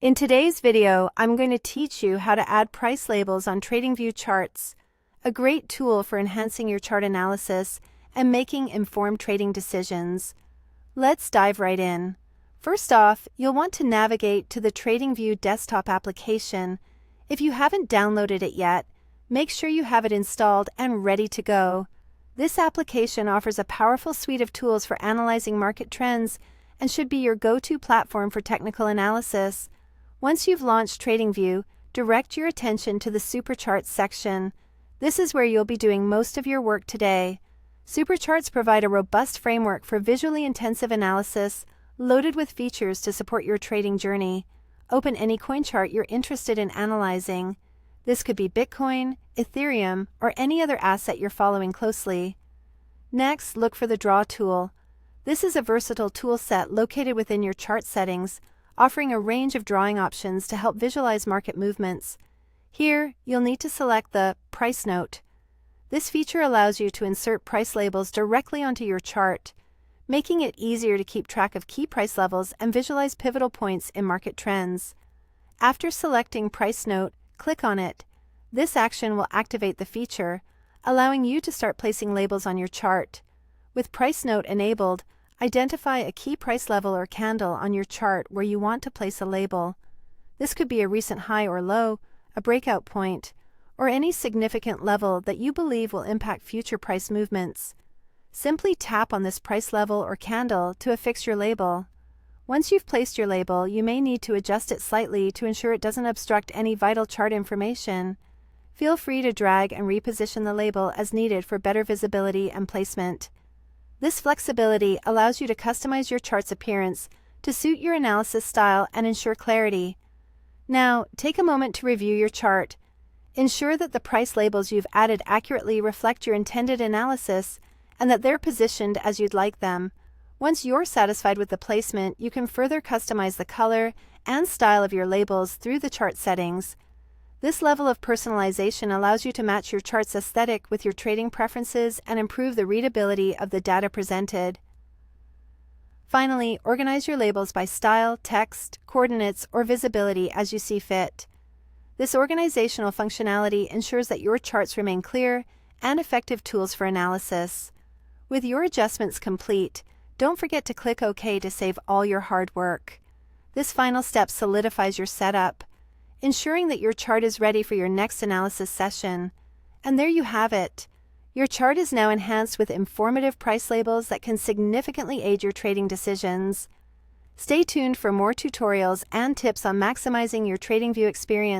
In today's video, I'm going to teach you how to add price labels on TradingView charts, a great tool for enhancing your chart analysis and making informed trading decisions. Let's dive right in. First off, you'll want to navigate to the TradingView desktop application. If you haven't downloaded it yet, make sure you have it installed and ready to go. This application offers a powerful suite of tools for analyzing market trends and should be your go-to platform for technical analysis. Once you've launched TradingView, direct your attention to the Supercharts section. This is where you'll be doing most of your work today. Supercharts provide a robust framework for visually intensive analysis, loaded with features to support your trading journey. Open any coin chart you're interested in analyzing. This could be Bitcoin, Ethereum, or any other asset you're following closely. Next, look for the Draw tool. This is a versatile tool set located within your chart settings, offering a range of drawing options to help visualize market movements. Here, you'll need to select the Price Note. This feature allows you to insert price labels directly onto your chart, making it easier to keep track of key price levels and visualize pivotal points in market trends. After selecting Price Note, click on it. This action will activate the feature, allowing you to start placing labels on your chart. With Price Note enabled, identify a key price level or candle on your chart where you want to place a label. This could be a recent high or low, a breakout point, or any significant level that you believe will impact future price movements. Simply tap on this price level or candle to affix your label. Once you've placed your label, you may need to adjust it slightly to ensure it doesn't obstruct any vital chart information. Feel free to drag and reposition the label as needed for better visibility and placement. This flexibility allows you to customize your chart's appearance to suit your analysis style and ensure clarity. Now, take a moment to review your chart. Ensure that the price labels you've added accurately reflect your intended analysis and that they're positioned as you'd like them. Once you're satisfied with the placement, you can further customize the color and style of your labels through the chart settings. This level of personalization allows you to match your chart's aesthetic with your trading preferences and improve the readability of the data presented. Finally, organize your labels by style, text, coordinates, or visibility as you see fit. This organizational functionality ensures that your charts remain clear and effective tools for analysis. With your adjustments complete, don't forget to click OK to save all your hard work. This final step solidifies your setup, ensuring that your chart is ready for your next analysis session. And there you have it. Your chart is now enhanced with informative price labels that can significantly aid your trading decisions. Stay tuned for more tutorials and tips on maximizing your TradingView experience.